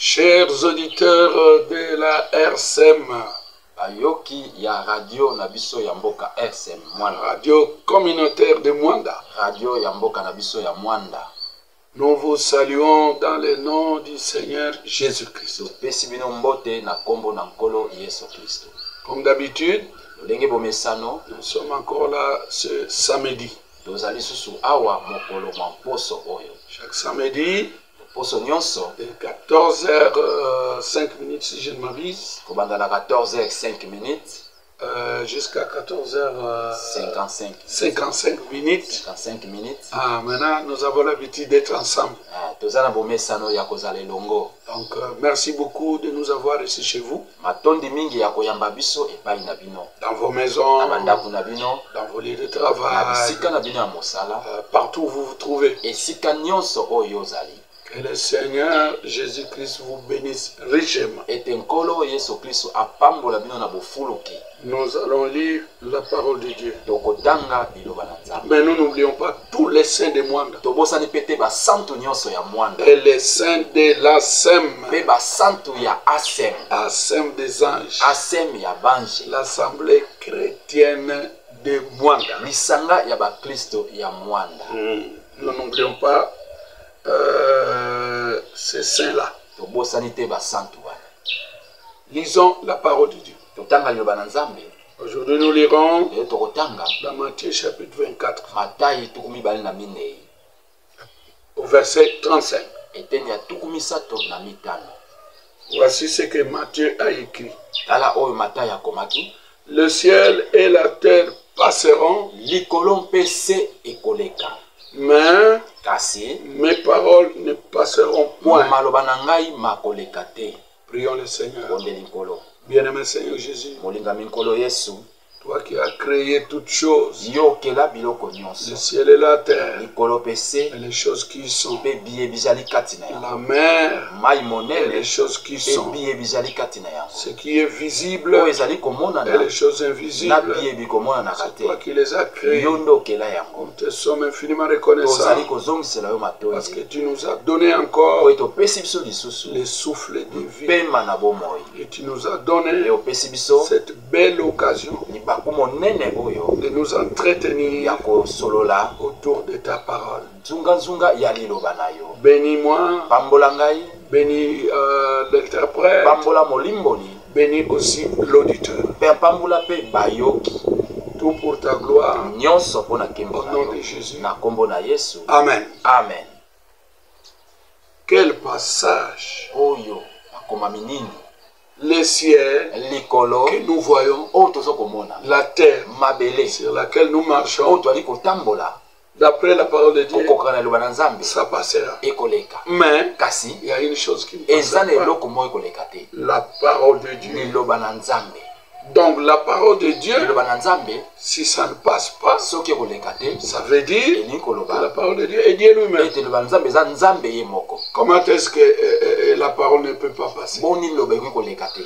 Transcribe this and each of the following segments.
Chers auditeurs de la RCM, Ayoki ya radio Nabiso ya mboka RCM Mwanda. radio communautaire de Mwanda, Radio ya mboka Nabiso ya Mwanda. nous vous saluons dans le nom du Seigneur Jésus-Christ. Pesi bino mbote na kombo na nkolo Yesu Kristo. Comme d'habitude, Lolenge bomesano, nous sommes encore là ce samedi. tozali susu awa mokolo mposo oyo. Chaque samedi, Poso nyonso de 14h05 si je ne m'abuse, kobanda na 14h05 minutes jusqu'à 14h55 55 minutes. Ah, maintenant, nous avons l'habitude d'être ensemble. tozana bomesano ya kozala elongo. Donc, merci beaucoup de nous avoir ici chez vous, Matondi mingi ya koyamba biso epai na bino. dans vos maisons, Na bandako na bino, dans vos lieux de na travail, bisika na bino ya mosala, partout où vous vous trouvez. esika nyonso oyo ozali. Que le Seigneur Jésus-Christ vous bénisse richement. Ete nkolo Yesu Kristo apambola bino na bofuluki. Nous allons lire la parole de Dieu. Tokotanga liloba na Nzambe. Mais nous n'oublions pas tous les saints de Mwanda Tobosani pete basantu nyonso ya Mwanda. et les saints de l'ASEM, Pe basantu ya Asem. ASEM des anges, Asem ya Bange. l'Assemblée chrétienne de Mwanda. Lisanga ya bakristo ya Mwanda. Nous n'oublions pas ces saints-là. Tobosani te basantu wana. Lisons la parole de Dieu. Totanga liloba na Nzambe. Aujourd'hui, nous lirons Lelo tokotanga dans Matthieu chapitre 24, Matayi tukumi bali na minei. au verset 35. Eteni ya tukumi sato na mitano. Voici ce que Matthieu a écrit. Tala oyo Matayi akomaki. Le ciel et la terre passeront, Likolo mpe se ekoleka. mais Kasi mes paroles ne passeront point. maloba na ngai makoleka te. Prions le Seigneur. Bonde likolo. Bien-aimé Seigneur Jésus, Molingami nkolo Yesu. toi qui as créé toutes choses, Yokela biloko le nyonso. ciel et la terre, Likolo mpe se et les choses qui sont, mpe biye bizali kati na yango. la mer Mai et monene les choses qui mpe sont, biye bizali kati na yango. ce qui est visible Oyo ezali et komonana les choses na invisibles. biye bikomonanaka C'est toi te. qui les as créées. Yo nde okela yango. Nous te sommes infiniment Tozali reconnaissants kozongisela yo parce que matoyi. tu nous as donné encore Oyo topesi biso lisusu les souffles de vie pema na bomoi. et tu nous as donné E opesi biso cette belle occasion libaku monene oyo de nous entretenir ya kosolola autour de ta parole. nzunga ya liloba na yo. Bénis-moi, Pambola ngai, bénis l'interprète, pambola molimboli, bénis aussi l'auditeur. mpe pambola mpe bayoki. Tout pour ta gloire, Nyonso mpo na nkembo au na nom yo. de Jésus. Na kombo na Yesu. Amen. Amen. Quel passage! Oyo akomami nini? Le ciel Likolo que nous voyons, oyo tozokomona. la terre Mabele sur laquelle nous oyo marchons, twali kotambola d'après la parole de Dieu, kokoka na liloba na Nzambe ça passera. ekoleka. Mais Kasi il y a une chose qui ne eza passera na pas, eloko moko ekoleka te. la parole de Dieu. Liloba na Nzambe. Donc la parole de Dieu, Liloba na Nzambe si ça ne passe pas, soki ekoleka te, ça veut dire elingi que koloba la parole de Dieu est Dieu lui-même. ete liloba na Nzambe eza Nzambe ye moko. Comment est-ce que la parole ne peut pas passer? Boni liloba ekoki koleka te.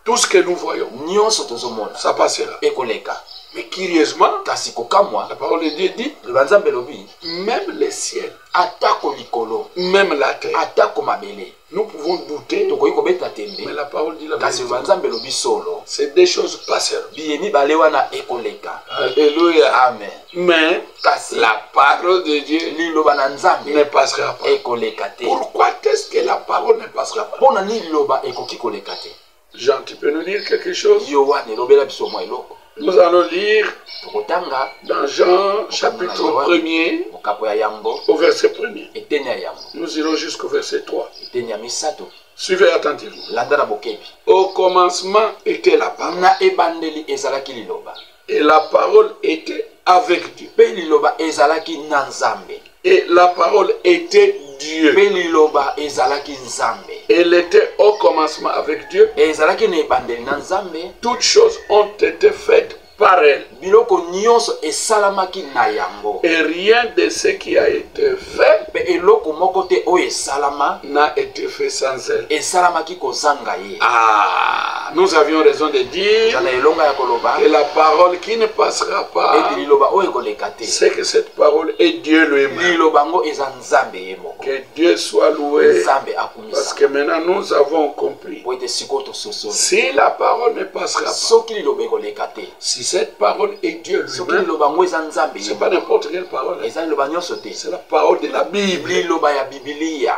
Tout ce que nous voyons, Nyonso tozomona ça passera. ekoleka. Mais curieusement, Kasi kokamwa la parole de Dieu dit, liloba na Nzambe elobi même les ciels, atako likolo, même la terre, atako mabele, nous pouvons douter, tokoki kobeta mais tembe. la parole dit la Kasi liloba na vérité. Nzambe elobi solo. Ces deux choses passeront. Biye mibale wana ekoleka. Alléluia. Amen. Mais Kasi la parole de Dieu liloba na Nzambe ne passera pas. ekoleka te. Pourquoi est-ce que la parole ne passera pas? Mpona nini liloba ekoki koleka te? Jean, tu peux nous dire quelque chose? Yo wana elobela biso mwa eloko. Nous allons lire Tokotanga dans Jean chapitre 1er mokapo ya yango au verset 1er. eteni ya yango Nous irons jusqu'au verset 3. eteni ya misato. Suivez attentivement. Landa na bokebi. Au commencement était la parole. Na ebandeli ezalaki liloba. Et la parole était avec Dieu. Mpe liloba ezalaki na Nzambe. Et la parole était Dieu. Mpe liloba ezalaki Nzambe. Elle était au commencement avec Dieu. Ezalaki na ebandeli na Nzambe. Toutes choses ont été faites par elle. biloko nyonso esalamaki na yango. Et rien de ce qui a été fait Pe eloko moko te oyo esalama n'a été fait sans elle. esalamaki kozanga ye. Ah, nous avions raison de dire Jana elonga ya koloba que la parole qui ne passera pas, ete liloba oyo ekoleka te. c'est que cette parole est Dieu lui-même. Liloba ngo eza nzambe ye moko. Que Dieu soit loué. Nzambe Parce akumisa. que maintenant nous avons compris. Po ete sikoyo tososoli. Si la parole ne passera pas, Soki liloba ekoleka te. si cette parole est Dieu Soki lui-même, liloba ngo eza nzambe ye c'est moko. pas n'importe quelle parole. Eza liloba nyonso te. C'est la parole de la Bible. Liloba ya Biblia.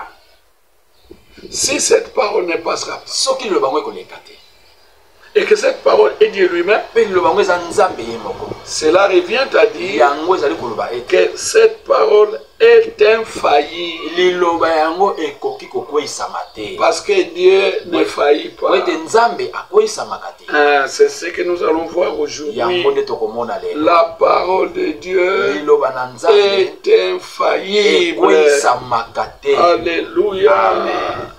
Si cette parole ne passera pas, Soki liloba ngo ekoleka te. et que cette parole est Dieu lui-même, Pe liloba ngo eza nzambe ye moko. cela revient à dire Yango ezali koloba ete que cette parole est infaillible. liloba yango ekoki kokweyisama te. Parce que Dieu ne faillit Po ete pas. nzambe akweyisama te. Ah, c'est ce que nous allons voir aujourd'hui. Yango nde tokomona lelo. La parole de Dieu Liloba na nzambe est infaillible. ekweyisamaka te. Alléluia. Amen.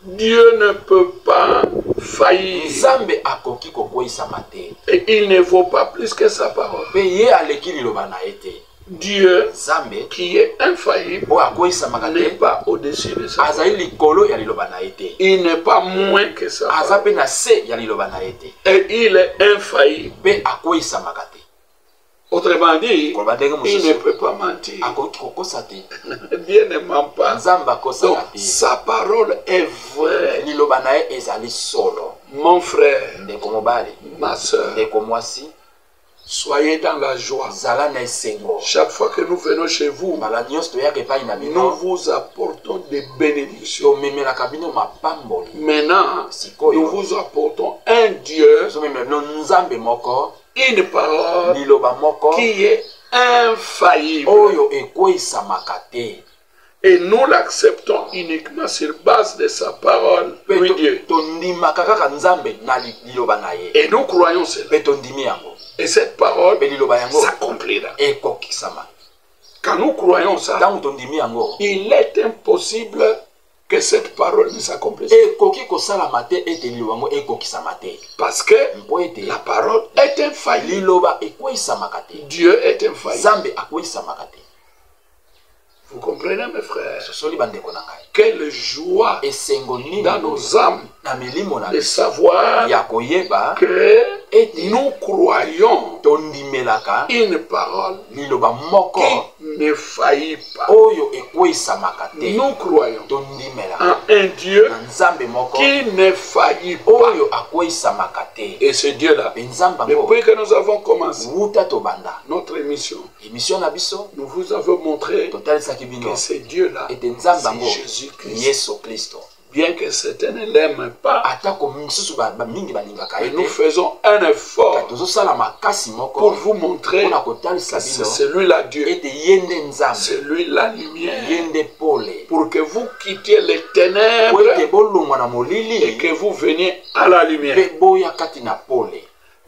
Dieu ne peut pas faillir. Nzambe akoki kokweyisama te. Et il ne vaut pas plus que sa parole. Pe ye aleki liloba na ye te. Dieu, Nzambe qui est infaillible, oyo akweyisamaka n'est te pas au-dessus de sa parole. azali likolo ya liloba na ye te. Il n'est pas moins que sa Aza parole. pe na se ya liloba na ye te. Et il est infaillible. Pe akweyisamaka te. Autrement dit, Koloba ndenge il ne mosusu peut pas mentir. akoki kokosa te. Dieu ne ment pas. Nzambe Donc, akosaka te. sa parole est vraie. Liloba na ye ezali solo. Mon frère, Ndeko mobali, ma soeur, ndeko mwasi, soyez dans la joie. zala na esengo. Chaque fois que nous venons chez vous, Mbala nyonso toyaka epai na nous bino vous apportons des bénédictions. tomemelaka bino mapamboli. Maintenant, nous Sikoyo vous apportons un Dieu, tozomemela bino nzambe moko, une parole liloba moko qui est infaillible. oyo ekweyisamaka te. Et nous l'acceptons uniquement sur base de sa parole, Pe oui Dieu. tondimaka kaka nzambe na liloba na ye. Et nous croyons cela. Pe tondimi yango. Et cette parole Pe liloba yango s'accomplira. ekokisama. Quand nous croyons ça, Ntango tondimi yango il est impossible que cette parole ne s'accomplisse. ekoki kosalama te ete liloba yango ekokisama te. Parce que Mpo ete la parole est infaillible. liloba ekweyisamaka te. Dieu est infaillible. Nzambe akweyisamaka te. Vous comprenez, mes frères? Sosoli bandeko na ngai. Quelle joie Esengo nini dans nos âmes na milimo na de biso savoir ya koyeba que ete nous croyons tondimelaka une parole liloba moko qui ne faillit pas. oyo ekweyisamaka te. Nous croyons Tondimela en un Dieu na nzambe moko qui ne faillit pas. oyo akweyisamaka te. Et ce Dieu-là, Pe nzambe yango depuis que nous avons commencé wuta tobanda notre émission, emission na biso nous vous avons montré totalisaki bino que ce Dieu-là, ete nzambe yango c'est Jésus-Christ. yesu kristo. Bien que certains ne l'aiment pas, atako misusu bamingi balingaka ye et nous te, faisons un effort tozosala makasi pour moko vous montrer mpona kotalisa que c'est bino celui-là Dieu, ete ye nde nzambe, c'est lui la ye lumière, nde pole, pour que vous quittiez les po ténèbres ete bolongwa na et molili que vous veniez à la lumière. mpe boya kati na pole.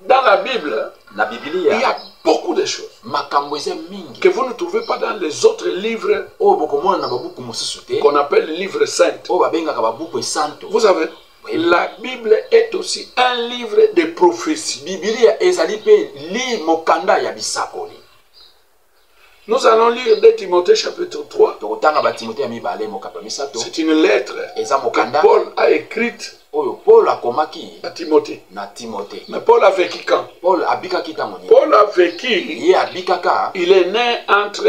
Dans la Bible, Na il y a bibilia beaucoup de choses makambo eza mingi que vous ne trouvez pas dans les autres livres oyo bokomona na babuku mosusu te, qu'on appelle les livres saints. oyo babengaka babuku esanto. Vous savez, la Bible est aussi un livre de prophétie. Bibilia ezali mpe mokanda ya bisakoli. Nous allons lire 2 Timothée chapitre 3. Tokotanga batimote ya mibale mokapa misato C'est une lettre eza que mokanda Paul a écrite oyo Paul akomaki à Timothée. na Timote. Mais Paul a vécu quand? Paul abikaki ntango nini? Paul a vécu, Ye abikaka il est né entre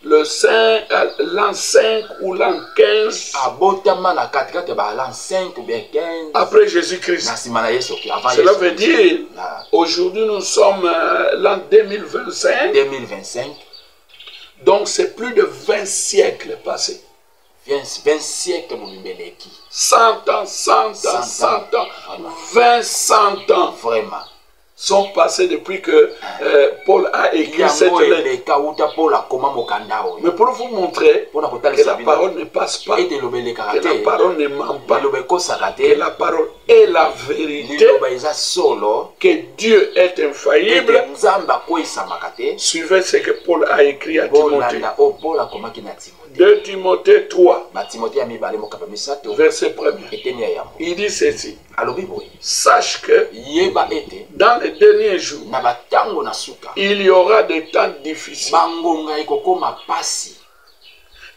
l'an 5 ou l'an 15 abotama na katikati ya balan 5 ou bien 15 après Jésus-Christ. na nsima na Yesu avant Cela Yesu veut dire, na aujourd'hui nous sommes l'an 2025, 2025, donc c'est plus de 20 siècles passés. 20 siècles mobimbeleki 100 ans, 100 ans, 100 ans, 20, 100 ans vraiment. sont passés depuis que Paul a écrit cette Yango lettre. eleka uta Paul akoma mokanda oyo Mais pour vous montrer mpona que kotalisa la bino parole ne passe pas, ete eloba elekaka que la te, parole ne ment pas, eloba ekosaka que te, la parole est la vérité, liloba eza solo, que Dieu est infaillible. ete nzambe akweyisamaka te. Suivez ce que Paul a écrit à Timothée. bolanda oyo Paul akomaki na Timote. 2 Timothée 3, batimote ya mibale mokapa misato verset 1er. eteni ya yango Il dit ceci: alobi boye sache que yeba ete Dans les derniers jours, na batango na suka il y aura des temps difficiles. bangonga ekokoma pasi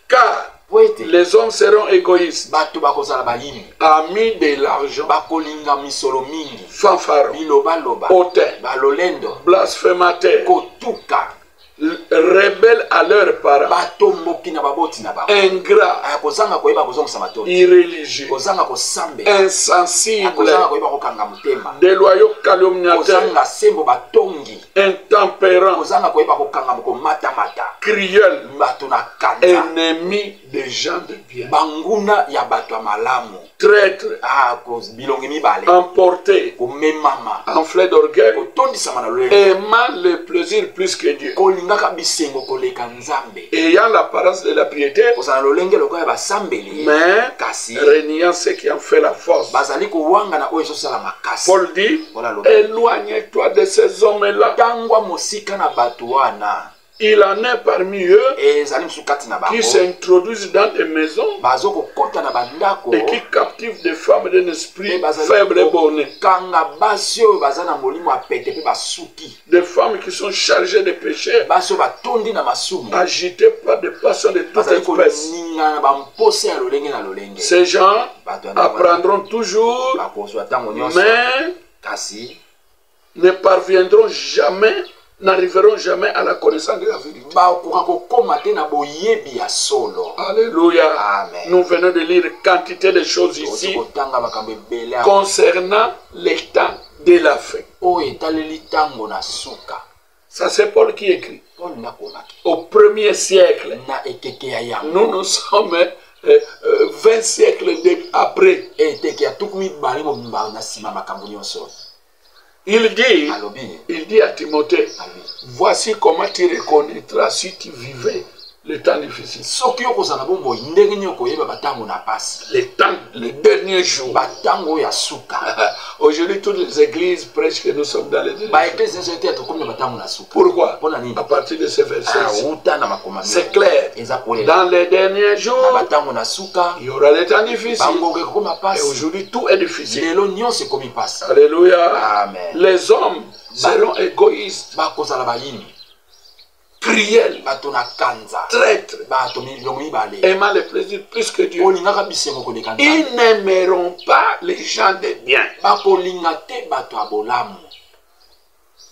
Car poete les hommes seront égoïstes, bato bakozala bayini amis de l'argent, bakolinga misolo mingi fanfarons, bilobaloba hautains, balolendo blasphémateurs, kotuka rebelles à leurs parents, batomboki na baboti na bango ingrats, kozanga koyeba kozongisa matoi irréligieux, kozanga kosambe insensibles, kozanga koyeba kokanga motema déloyaux, calomniateurs, kozanga sembo batongi intempérants, kozanga koyeba kokanga mokomatamata criels, bato na kanda ennemis des gens de bien, banguna ya bato ya malamu traîtres, bilongi mibale emportés, komemama enflés d'orgueil, kotondisama na lolendo aimant le plaisir plus que Dieu, kolingaka bisengo koleka nzambe ayant l'apparence de la piété, kozala na lolenge lokola ya basambeli mais kasi reniant ce qui en fait la force. bazali kowanga na oyo ezosala makasi Paul dit, Voilà loba. éloigne-toi de ces hommes-là. tangwa mosika na bato wana Il en est parmi eux ezali mosusu kati na qui bango s'introduisent dans des maisons bazokokota na bandako et qui captivent des femmes d'un esprit mpe bazali faible et borné. kokanga basi oyo baza na molimo ya pete mpe basuki Des femmes qui sont chargées de péché, basi oyo batondi na masumu agitées par des passions de toute bazali espèce. koningana na bamposa ya lolenge na lolenge Ces gens bato wana apprendront toujours, bakozwa ntango nyonso mais kasi ne parviendront jamais, n'arriveront jamais à la connaissance de la vérité. bakoka kokóma te na boyebi ya solo Alléluia. Amen. Nous venons de lire quantité de choses tokoki ici kotanga makambo ebele concernant les temps de la fin. oyo etaleli ntango na suka Ça c'est Paul qui écrit. paul nakomaki Au 1er siècle, na ekeke ya yango nous sommes 20 siècles après. eteke ya tuku mibale mobimba na nsima makambo nyonso Il dit à Timothée, alobi voici comment tu reconnaîtras si tu vivais les temps difficiles. soki okozala bomoi ndenge nini okoyeba batango na pasi Les derniers jours. batango oyo ya suka Aujourd'hui, toutes les églises prêchent que nous sommes dans les derniers jours. baeklesi nyonso ete tokomi na batango na suka Pourquoi? mpona nini À partir de ces versets, auta na makomami c'est clair. eza kolela Dans les derniers na jours, batango na suka il y aura des temps difficiles. bangoka ekokoma Et pasi aujourd'hui, tout est difficile. lelo nyonso ekomi pasi Alléluia. amen Les hommes seront égoïstes, bakozala bayini cruels, bato na kanza traîtres, bato milongo mibale aimant le plaisir plus que Dieu. kolingaka bisengo koleka nzambe Ils n'aimeront pas les gens de bien. bakolinga te bato ya bolamu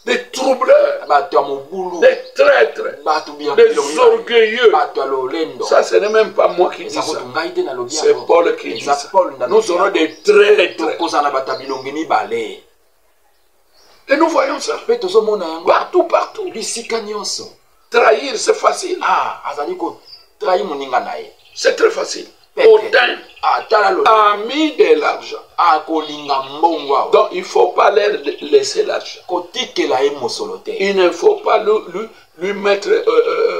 Des troubleurs, bato ya mobulu des traîtres, bato ya des bilongo mibale orgueilleux. bato ya lolendo Ça, ce n'est même pas moi qui dis eza ça. koto ngai te nalobi C'est yango Paul qui dit eza ça. paul nalobi Nous serons yango. des traîtres. tokozala na bato ya bilongi mibale Et nous voyons ça mpe tozomona yango partout, partout. bisika nyonso Trahir, c'est facile. azali kotrahi moninga na ye C'est très facile. Pete. Autant, atala lolendo amis de l'argent. akolinga mbongo awa Donc, il ne faut pas leur laisser l'argent. kotikela ye mosolo te Il ne faut pas lui mettre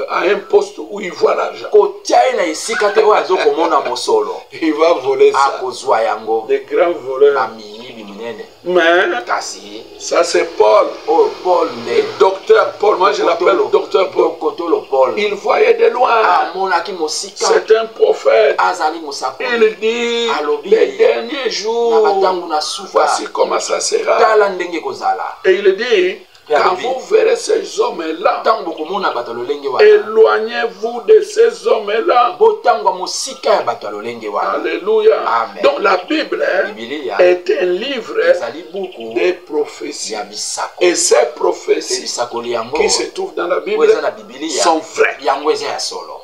à un poste où il voit l'argent. kotia ye na esika te oyo azokomona mosolo Il va voler ça. akozwa yango Des grands voleurs. bamiyibi minene Mais, kasi ça c'est Paul. oyo paul nde Docteur Paul, moi je l'appelle docteur Paul. kotolo paul Il voyait de loin. amonaki mosika C'est un prophète. azali mosakoli Il dit, Alobi. les derniers na jours, batango na suka voici comment ça sera. tala ndenge kozala Et il dit, quand Alobi. vous verrez ces hommes-là, ntango bokomona bato ya lolenge wana éloignez-vous de ces hommes-là. botangwa mosika ya bato ya lolenge wana Alléluia. Amen. Donc la Bible bibilia est un livre ezali buku des prophéties. ya bisako Et ces Pe prophéties bisakoli yango qui se trouvent dans la oyo Bible eza na bibilia sont vraies. yango eza ya solo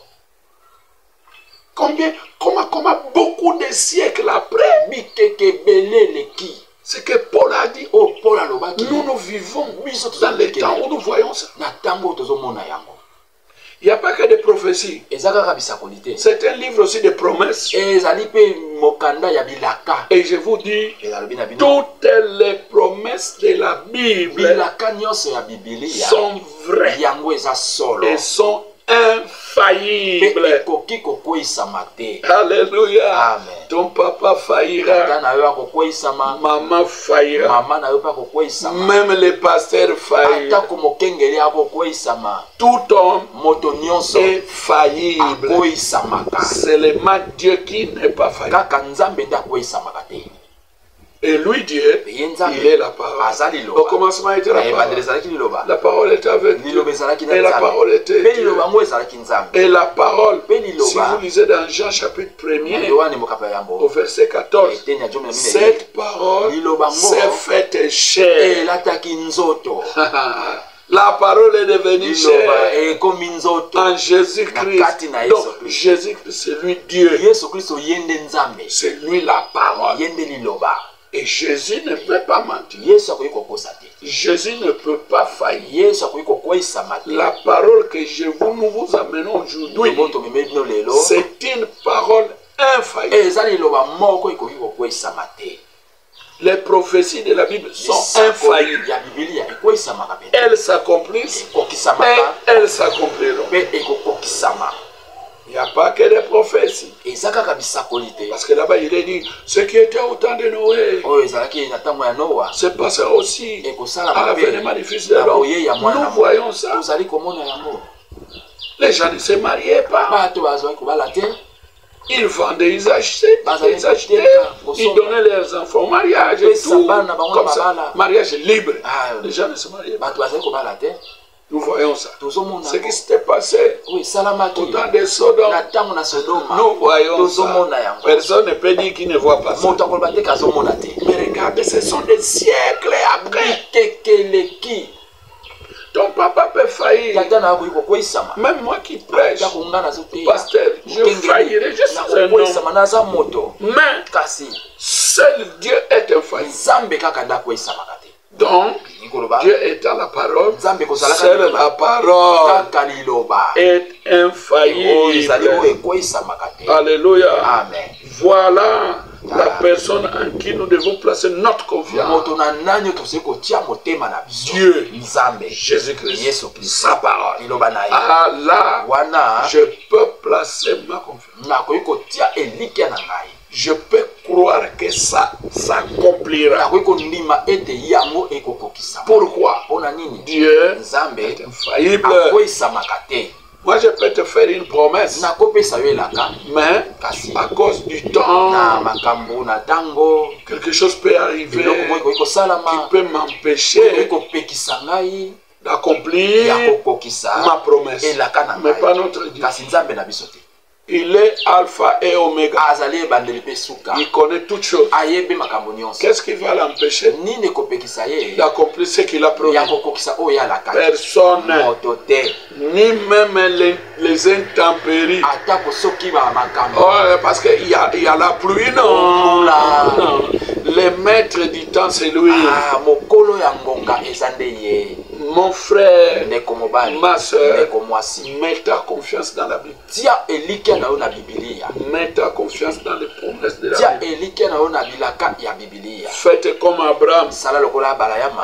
Comment beaucoup de siècles après, bikeke ebele eleki ce que Paul a dit, oyo paul alobaki nous vivons biso dans les temps où nous voyons ça. na ntango oyo tozomona yango Il n'y a pas que des prophéties. eza kaka bisakoli te C'est un livre aussi de promesses. ezali mpe mokanda ya bilaka Et je vous dis, ezalobi na bino toutes les promesses de la Bible bilaka nyonso ya bibilia sont vraies yango eza solo et sont mpe infaillibles. ekoki kokweyisama te Alléluia. amen Ton papa tata faillira, na yo akokweyisama maman faillira, mama na yo mpe akokweyisama même les pasteurs faillent. atako mokengeli akokweyisama Tout homme moto nyonso est faillible. akoyisamaka Seulement Dieu qui n'est pas faillible. kaka nzambe nde akoyisamaka te Et lui, Dieu, il est la parole. Au commencement était la parole. La parole était avec Dieu. Et la parole était Dieu. Et la parole, si vous lisez dans Jean chapitre 1er, au verset 14, cette parole s'est faite chair. La parole est devenue chair en Jésus-Christ. Donc, Jésus-Christ, c'est lui Dieu. C'est lui la parole. Et Jésus ne peut pas mentir. Jésus ne peut pas faillir. La parole que nous vous amenons aujourd'hui, c'est une parole infaillible. Les prophéties de la Bible sont infaillibles. Elles s'accomplissent et elles s'accompliront. Il n'y a pas que des prophéties. Parce que là-bas, il est dit, ce qui était au temps de Noé, c'est passé aussi à l'avènement du Fils de l'homme. Nous voyons ça. Les gens ne se mariaient pas. Ils vendaient, ils achetaient, ils donnaient leurs enfants au mariage et tout, comme ça, mariage libre. Les gens ne se mariaient pas. Nous voyons ça. Ce qui s'était passé au temps de Sodome, nous voyons ça. Personne ne peut dire qu'il ne voit pas ça. Mais regardez, ce sont des siècles après. Ton papa peut faillir. Même moi qui prêche, pasteur, je faillirai. Je suis un homme. Mais seul Dieu est infaillible. Donc, Dieu étant la parole, seule la parole est infaillible. Alléluia. Amen. Voilà la personne en qui nous devons placer notre confiance. Dieu, Jésus-Christ, sa parole. Ah là, je peux placer ma confiance. Je peux croire que ça s'accomplira. Pourquoi? Dieu est infaillible. Moi, je peux te faire une promesse, mais à cause du temps, quelque chose peut arriver qui peut m'empêcher d'accomplir ma promesse, mais pas notre Dieu. Il est alpha et oméga. Il connaît toutes choses. Qu'est-ce qui va l'empêcher d'accomplir ce qu'il a promis? Personne, ni même les intempéries. Oh, parce qu'il y a la pluie, non. Le maître du temps, c'est lui. Mon frère, ma soeur, mets ta confiance dans la Bible. Mets ta confiance dans les promesses de la Bible. Faites comme Abraham.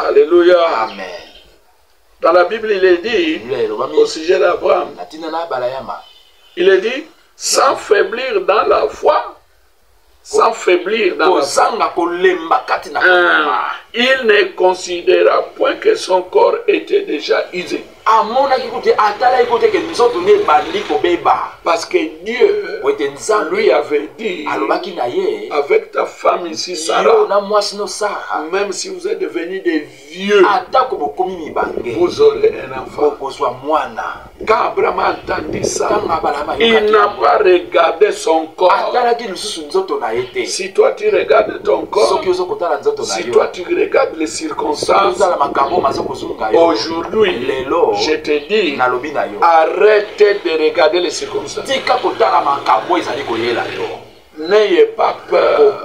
Alléluia. Amen. Dans la Bible, il est dit, au sujet d'Abraham, il est dit, sans faiblir dans la foi, sans faiblir dans la foi, il ne considéra point que son corps était déjà usé. Parce que Dieu lui avait dit, avec ta femme ici, Sarah, même si vous êtes devenus des vieux, vous aurez un enfant. Quand Abraham a entendu ça, il n'a pas regardé son corps. Si toi tu regardes ton corps, si toi tu regardes les circonstances, aujourd'hui, je te dis, arrêtez de regarder les circonstances. N'ayez pas peur.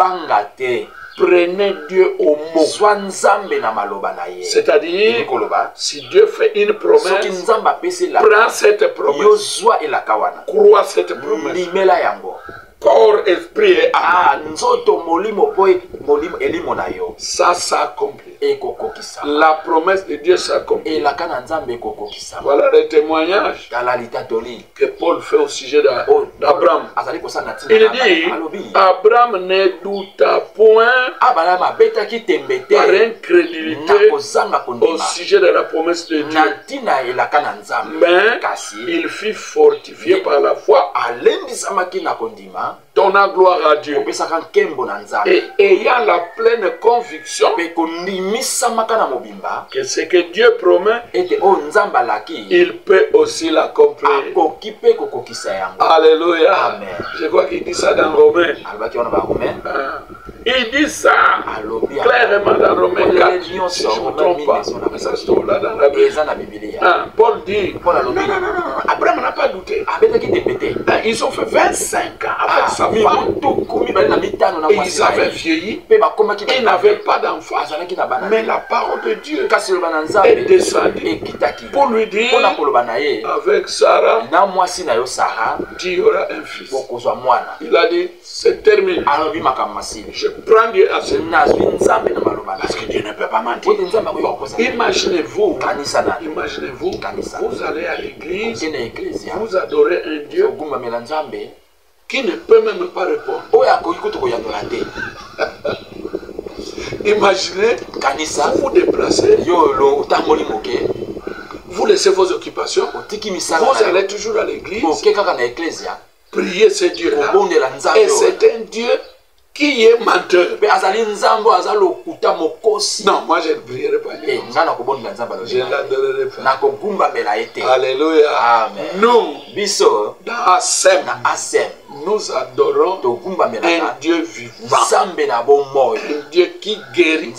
Prenez Dieu au mot. C'est-à-dire, si Dieu fait une promesse, prends cette promesse. Crois cette promesse. Corps, esprit et âme. Ça s'accomplit. La promesse de Dieu s'accomplit. Voilà le témoignage que Paul fait au sujet d'Abraham. Il dit, Abraham ne douta point par incrédulité au sujet de la promesse de Dieu. Mais il fut fortifié par la foi donnant gloire à Dieu et ayant la pleine conviction que ce que Dieu promet, il peut aussi l'accomplir. Alléluia. Amen. Je crois qu'il dit ça dans Romains. Il dit ça clairement dans Romains 4, si je ne me trompe pas. Ça se trouve là dans la Bible. Paul dit, non, Abraham n'a pas douté. Ils ont fait 25 ans avec sa femme. Et ils avaient vieilli. Ils n'avaient pas d'enfant. Mais la parole de Dieu est descendue pour lui dire, avec Sarah, tu auras un fils. Il a dit, c'est terminé. Je prends Dieu à ce moment. Parce que Dieu ne peut pas mentir. Imaginez-vous, vous allez à l'église, vous adorez un Dieu qui ne peut même pas répondre. Imaginez, vous vous déplacez, vous laissez vos occupations, vous allez toujours à l'église, prier ce Dieu-là, et c'est un Dieu qui est menteur. Non, moi je ne prierai pas Dieu. Je ne l'adorerai pas. Alléluia. Amen. Nous, dans Assem, nous adorons un Dieu vivant, un Dieu qui guérit,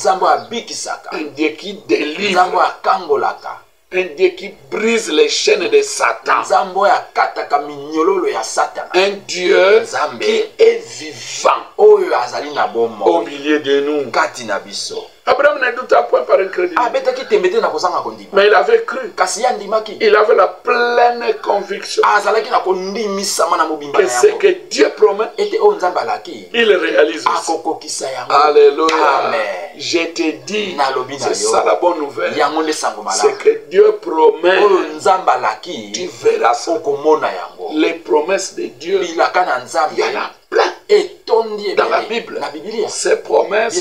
un Dieu qui délivre, un Dieu qui brise les chaînes de Satan, un Dieu qui est vivant au milieu de nous. Abraham ne douta point par incrédulité. Mais il avait cru. Il avait la pleine conviction que ce que Dieu promet, il réalise aussi. Alléluia. Amen. Je te dis, c'est ça la bonne nouvelle. C'est que Dieu promet, tu verras ça. Les promesses de Dieu, il y en a plein. Dans la Bible, ces promesses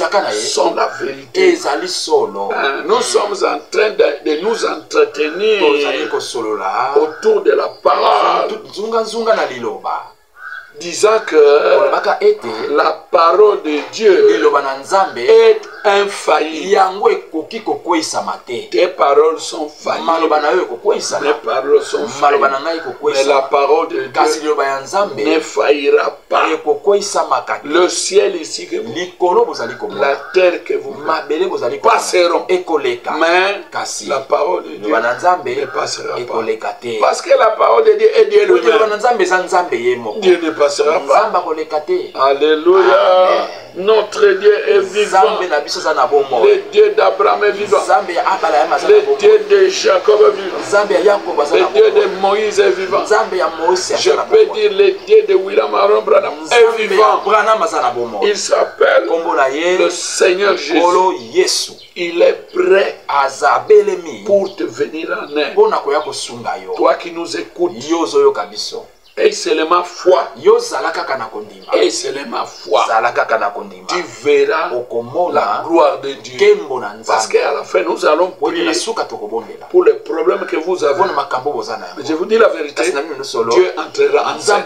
sont la vérité. Nous sommes en train de nous entretenir autour de la parole, disant que la parole de Dieu est infaillible. Tes paroles sont faillibles. Mes paroles sont faillibles. Mais la parole de Dieu ne faillira pas. Le ciel ici que vous, la terre que vous passeront. Mais la parole de Dieu ne passera pas. Parce que la parole de Dieu est Dieu lui-même. Dieu ne passera pas. Alléluia. Amen. Notre Dieu est vivant. Le Dieu d'Abraham est vivant. Le Dieu de Jacob est vivant. Le Dieu de Moïse est vivant. Je peux dire le Dieu de William Aaron Branham est vivant. Il s'appelle le Seigneur Jésus. Il est prêt pour te venir en aide. Toi qui nous écoutes, et seulement foi. Et seulement foi. Tu verras la gloire de Dieu. Parce qu'à la fin, nous allons prier pour les problèmes que vous avez. Mais je vous dis la vérité, Dieu entrera en scène.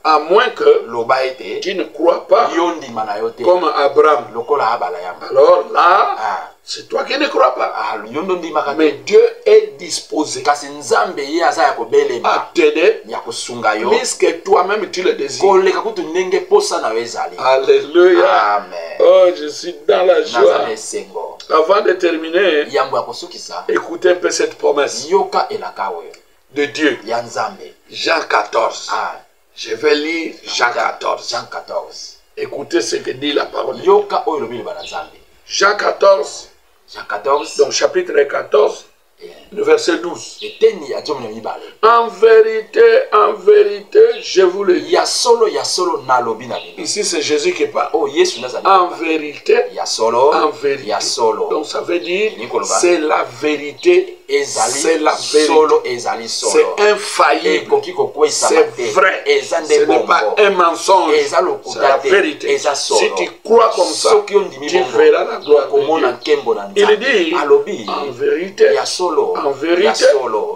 À moins que tu ne crois pas comme Abraham. Alors là, c'est toi qui ne crois pas. Mais Dieu est disposé à t'aider puisque toi-même tu le désires. Alléluia. Amen. Oh, je suis dans la joie. Avant de terminer, écoutez un peu cette promesse de Dieu. Jean 14. Je vais lire Jean 14. Écoutez ce que dit la parole. Jean 14. Donc chapitre 14, le verset 12. En vérité, je vous le dis. Ici c'est Jésus qui parle. En vérité, donc ça veut dire c'est la vérité. C'est la vérité. C'est infaillible. C'est vrai. Ce n'est pas un mensonge. C'est la vérité. Si tu crois comme ça, tu verras la gloire de Dieu. Il dit, en vérité,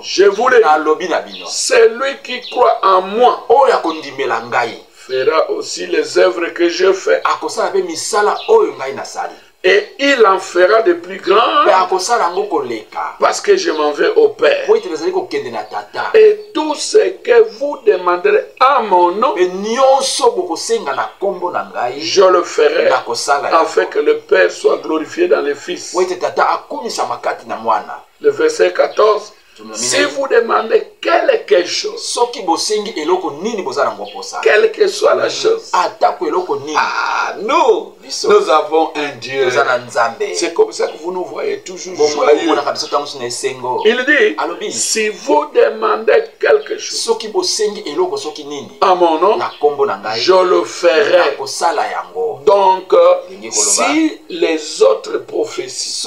je vous le dis, celui qui croit en moi fera aussi les œuvres que je fais. Et il en fera de plus grands parce que je m'en vais au Père. Et tout ce que vous demanderez à mon nom, je le ferai afin que le Père soit glorifié dans le Fils. Le verset 14. Si vous demandez quelque chose, quelle que soit la chose, nous avons un Dieu. C'est comme ça que vous nous voyez toujours joyeux. Il dit, si vous demandez quelque chose à mon nom, je le ferai. Donc, si les autres prophéties,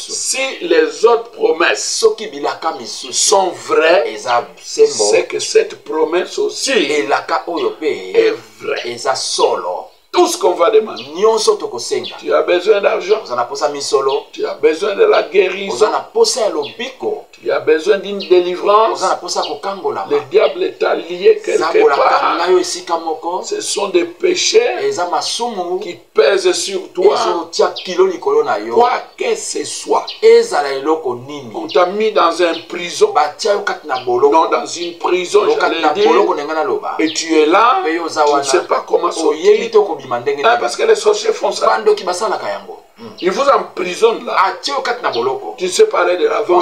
si les autres promesses sont vraies, c'est que cette promesse aussi est vraie. Tout ce qu'on va demander. Tu as besoin d'argent. Tu as besoin de la guérison. Tu as besoin d'une délivrance. Le diable t'a lié quelque part. Ce sont des péchés qui pèsent sur toi. Quoi que ce soit. On t'a mis dans une prison. Non, dans une prison, j'allais dire. Et tu es là. Tu ne sais pas comment sortir. Parce que les sorciers font ça. Ils vous emprisonnent là. Tu ne sais pas aller de l'avant.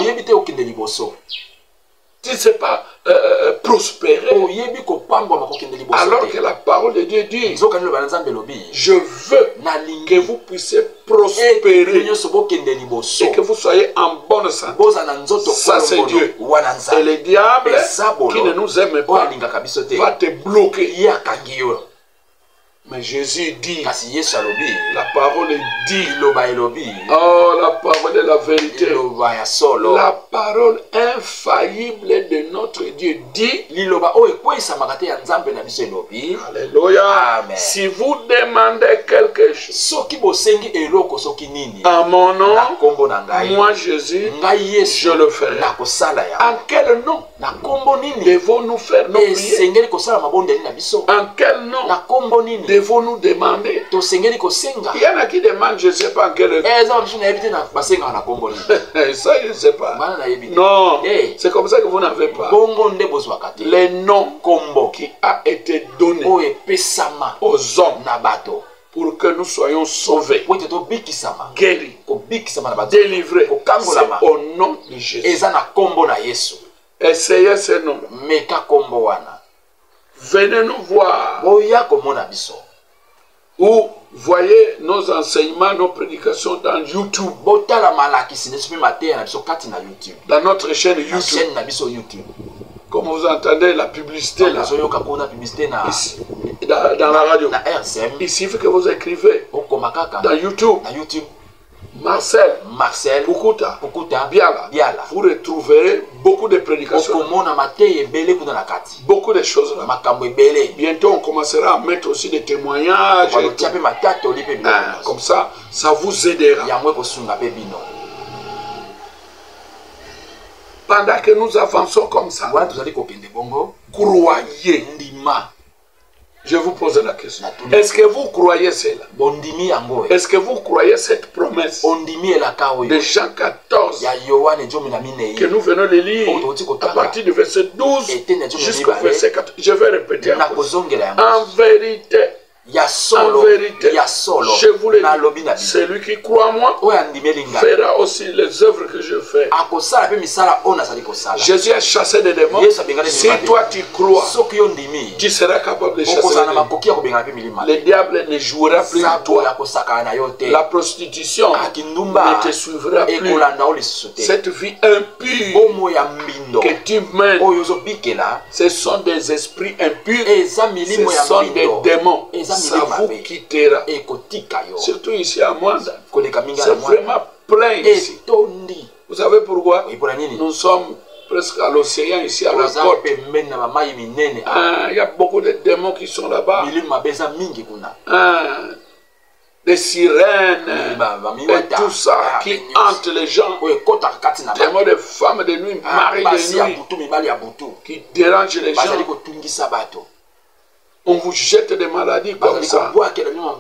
Tu ne sais pas prospérer. Alors que la parole de Dieu dit, je veux que vous puissiez prospérer et que vous soyez en bonne santé. Ça c'est Dieu. Et le diable qui ne nous aime pas va te bloquer. Mais Jésus dit, la parole dit, oh la parole est la vérité, la parole infaillible de notre Dieu dit, alléluia, si vous demandez quelque chose à mon nom, moi Jésus, je le ferai. En quel nom devons-nous faire nos prières? En quel nom devons-nous demander? Il y en a qui demandent, je ne sais pas en quel ça, je ne sais pas. Non, c'est comme ça que vous n'avez pas. Les noms qui a été donné aux hommes pour que nous soyons sauvés, guéris, délivrés. C'est au nom de Jésus. Essayez ce nom. Venez nous voir. Ou voyez nos enseignements, nos prédications dans YouTube. Dans notre chaîne YouTube. Comme vous entendez la publicité là. Ici, dans la radio. Il suffit que vous écrivez dans YouTube. Marcel Pukuta Biala. Vous retrouverez beaucoup de prédications, beaucoup de choses là. Bientôt on commencera à mettre aussi des témoignages comme ça, ça vous aidera. Pendant que nous avançons comme ça, croyez. Je vous pose la question. Est-ce que vous croyez cela? Est-ce que vous croyez cette promesse de Jean 14 que nous venons de lire à partir du verset 12 jusqu'au verset 14? Je vais répéter encore. En vérité, je vous le dis, celui qui croit en moi fera aussi les œuvres que je fais. Jésus a chassé des démons. Si toi tu crois, tu seras capable de chasser les démons. Le diable ne jouera plus en toi. La prostitution ne te suivra plus. Cette vie impure que tu mènes, ce sont des esprits impurs, ce sont des démons. Ça vous quittera. Surtout ici à Mwanda. C'est vraiment plein ici. Vous savez pourquoi? Nous sommes presque à l'océan ici à la côte. Il y a beaucoup de démons qui sont là-bas. Des sirènes et tout ça qui hantent les gens. Démons de femmes de nuit, maris de nuit qui dérangent les gens. On vous jette des maladies comme ça.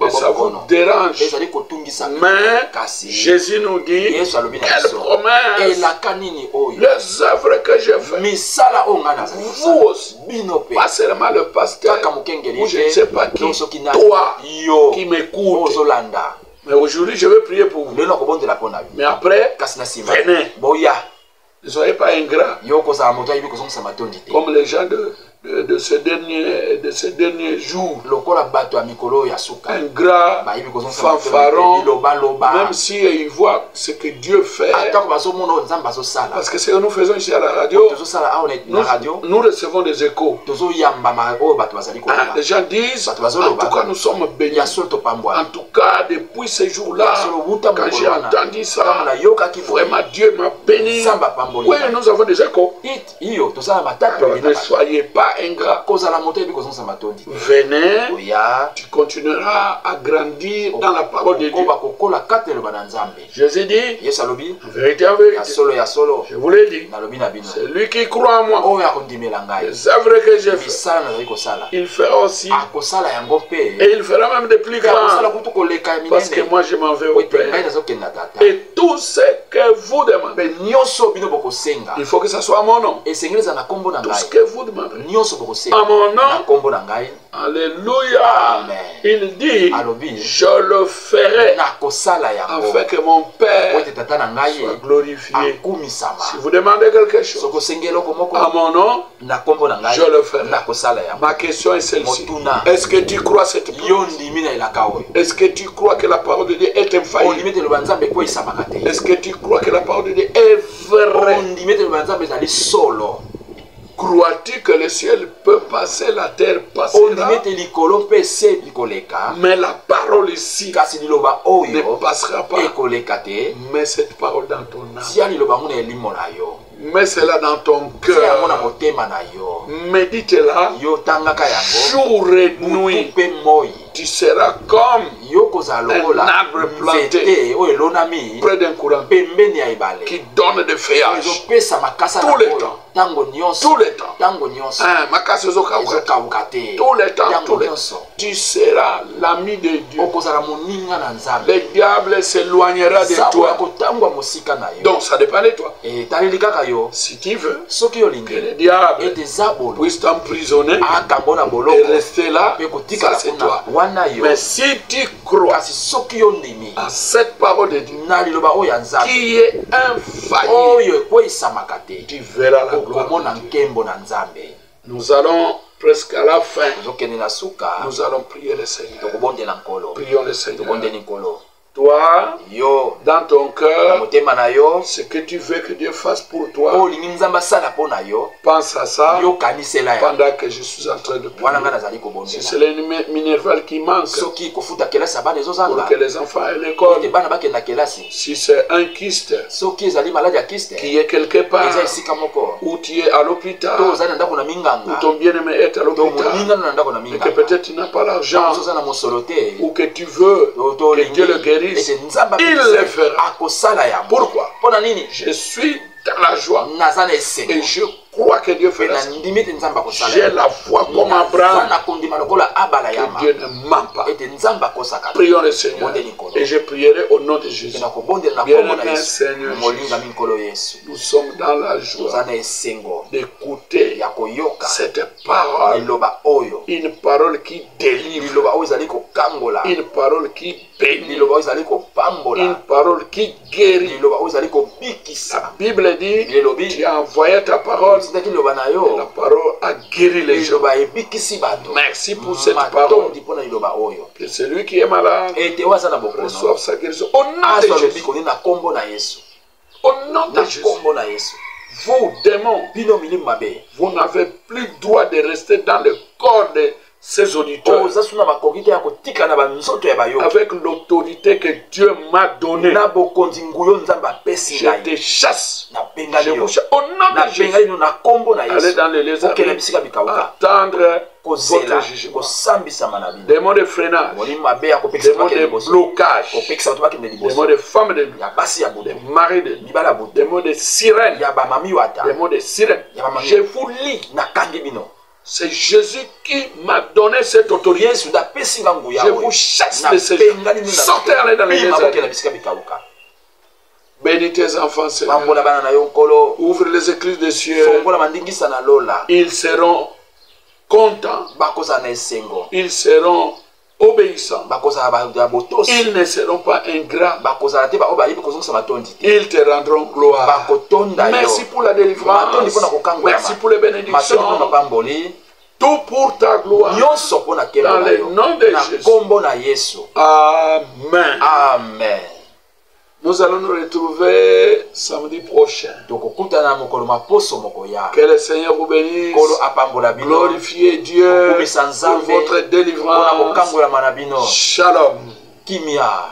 Et ça vous dérange. Mais Jésus nous dit, quelle promesse. Les œuvres que j'ai faites, vous aussi, pas seulement le pasteur, ou je ne sais pas qui, toi qui m'écoutes. Mais aujourd'hui, je vais prier pour vous. Mais après, venez. Ne soyez pas ingrats. Comme les gens de ces derniers jours. Ingrat, fanfaron, même si ils voient ce que Dieu fait. Parce que ce que nous faisons ici à la radio, nous recevons des échos. Les gens disent, en tout cas nous sommes bénis. En tout cas, depuis ces jours-là, quand j'ai entendu ça, vraiment Dieu m'a béni. Oui, nous avons des échos. Alors, ne soyez pas ingrat. Venez, tu continueras à grandir dans la parole de Dieu. Jésus dit, en vérité, je vous l'ai dit, c'est lui qui croit en moi. Les œuvres que j'ai faites, il fera aussi, et il fera même de plus grands, parce que moi je m'en vais au Père. Et tout ce que vous demandez, il faut que ça soit à mon nom. Tout ce que vous demandez à mon nom, alléluia. Amen. Il dit, je le ferai afin que mon Père soit glorifié. Si vous demandez quelque chose à mon nom, je le ferai. Ma question est celle-ci. Est-ce que tu crois cette parole? Est-ce que tu crois que la parole de Dieu est infaillible? Est-ce que tu crois que la parole de Dieu est vraie? Crois-tu que le ciel peut passer, la terre passera? Mais la parole ici ne passera pas. Mais cette parole dans ton âme. Mets cela dans ton cœur. Médite-la jour et nuit. Tu seras comme un arbre planté près d'un courant qui donne des feuillages tout le temps. Tout le temps. Tout le temps. Tu seras l'ami de Dieu. Le diable s'éloignera de toi. Donc ça dépend de toi. Si tu veux que le diable puisse t'emprisonner et rester là, ça c'est toi. Mais si tu crois à cette parole de Dieu qui est infaillible, tu verras la gloire de Dieu. Nous allons presque à la fin. Nous allons prier le Seigneur. Prions le Seigneur. Toi, dans ton cœur, ce que tu veux que Dieu fasse pour toi, pense à ça pendant que je suis en train de prier. Si c'est le minéral qui manque, pour que les enfants aient l'école, si c'est un kyste qui est quelque part, ou tu es à l'hôpital, ou ton bien-aimé est à l'hôpital, et que peut-être tu n'as pas l'argent, ou que tu veux que Dieu le guérisse, il le fera. Pourquoi? Je suis dans la joie et je crois que Dieu fera ça. J'ai la foi comme Abraham que Dieu ne ment pas. Prions le Seigneur et je prierai au nom de Jésus. Bien-aimé Seigneur Jésus, nous sommes dans la joie d'écouter cette parole, une parole qui délivre, une parole qui bénit, une parole qui guérit. La Bible dit, tu as envoyé ta parole, la parole a guéri les gens. Merci pour cette parole. Que celui qui est malade reçoive sa guérison. Au nom de Jésus. Au nom de Jésus. Vous, démons, vous n'avez plus droit de rester dans le corps de ces auditeurs. Avec l'autorité que Dieu m'a donnée, je te chasse. Je vous chasse. Au nom de Jésus. Allez dans les lézards. Attendre votre jugement. Démons de freinage, démons de blocage, démons de femmes de nuit, des maris de nuit, démons de sirènes, démons de sirènes. Je vous lis C'est Jésus qui m'a donné cette autorité. Je vous chasse de ces gens. Sortez, allez dans les déserts. Bénis tes enfants, Seigneur. Ouvre les éclises des cieux. Ils seront contents. Ils seront obéissants. Ils ne seront pas ingrats. Ils te rendront gloire. Merci pour la délivrance. Merci pour les bénédictions. Tout pour ta gloire. Dans le nom de Jésus. Amen. Amen. Nous allons nous retrouver samedi prochain. Que le Seigneur vous bénisse. Glorifiez Dieu pour votre délivrance. Shalom. Kimia.